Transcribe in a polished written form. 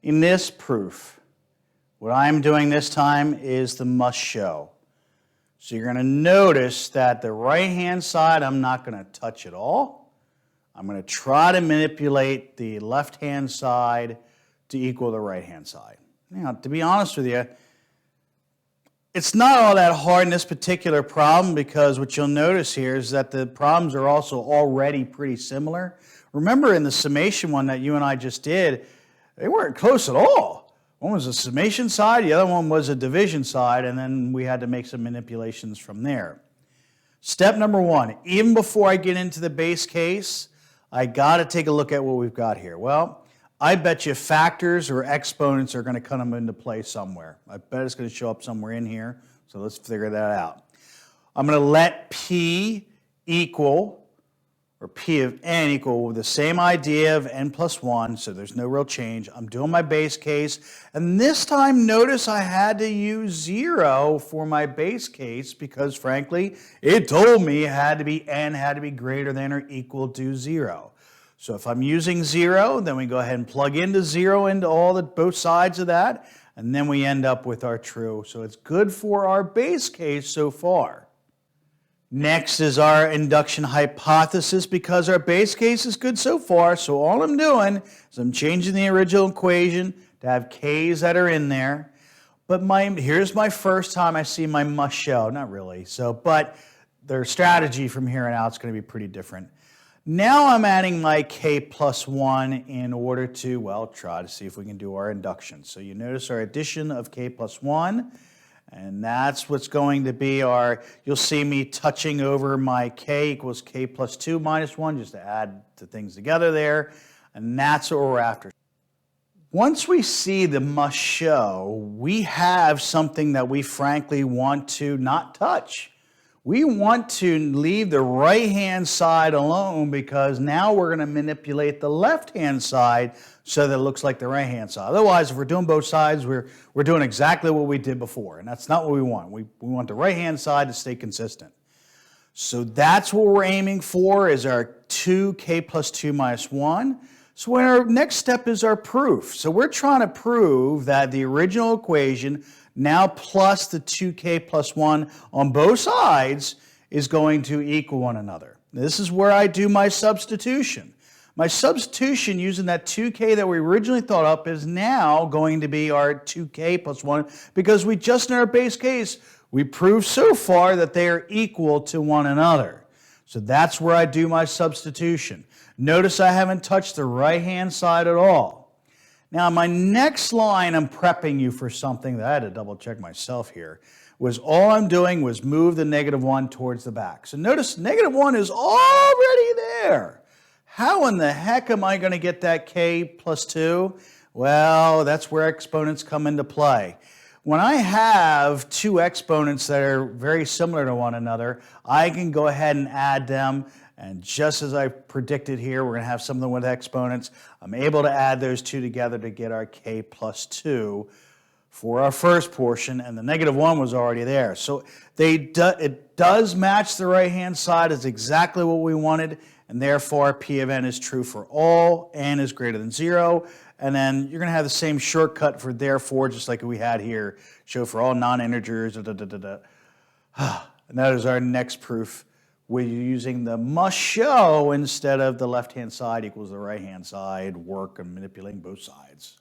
In this proof, what I'm doing this time is the must show. So you're going to notice that the right-hand side, I'm not going to touch at all. I'm going to try to manipulate the left-hand side to equal the right-hand side. Now, to be honest with you, it's not all that hard in this particular problem because what you'll notice here is that the problems are also already pretty similar. Remember in the summation one that you and I just did, they weren't close at all. One was a summation side, the other one was a division side, and then we had to make some manipulations from there. Step number one, even before I get into the base case, I got to take a look at what we've got here. Well, I bet you factors or exponents are going to come into play somewhere. I bet it's going to show up somewhere in here, so let's figure that out. I'm going to let P equal, or P of n equal the same idea of n plus 1, so there's no real change. I'm doing my base case, and this time notice I had to use 0 for my base case because frankly, it told me it had to be n had to be greater than or equal to 0. So if I'm using 0, then we go ahead and plug into 0 into both sides of that, and then we end up with our true. So it's good for our base case so far. Next is our induction hypothesis because our base case is good so far. So all I'm doing is I'm changing the original equation to have k's that are in there. But here's my first time I see my must show. Not really. But their strategy from here on out is going to be pretty different. Now I'm adding my k plus 1 in order to, well, try to see if we can do our induction. So you notice our addition of k plus 1. And that's what's going to be you'll see me touching over my k equals k plus 2 minus 1, just to add the things together there. And that's what we're after. Once we see the must show, we have something that we frankly want to not touch. We want to leave the right-hand side alone because now we're going to manipulate the left-hand side so that it looks like the right-hand side. Otherwise, if we're doing both sides, we're doing exactly what we did before, and that's not what we want. We want the right-hand side to stay consistent. So that's what we're aiming for is our 2k plus 2 minus 1. So our next step is our proof. So we're trying to prove that the original equation now plus the 2k plus 1 on both sides is going to equal one another. This is where I do my substitution. My substitution using that 2k that we originally thought up is now going to be our 2k plus 1 because we just in our base case, we proved so far that they are equal to one another. So that's where I do my substitution. Notice I haven't touched the right-hand side at all. Now, my next line, I'm prepping you for something that I had to double check myself here, was all I'm doing was move the negative 1 towards the back. So notice negative 1 is already there. How in the heck am I going to get that k plus 2? Well, that's where exponents come into play. When I have two exponents that are very similar to one another, I can go ahead and add them. And just as I predicted here, we're going to have something with exponents. I'm able to add those two together to get our k plus 2 for our first portion, and the negative 1 was already there. So it does match the right-hand side. It's exactly what we wanted, and therefore P of n is true for all, n is greater than 0. And then you're going to have the same shortcut for therefore, just like we had here, show for all non-integers, And that is our next proof. We're using the must show instead of the left-hand side equals the right-hand side, work and manipulating both sides.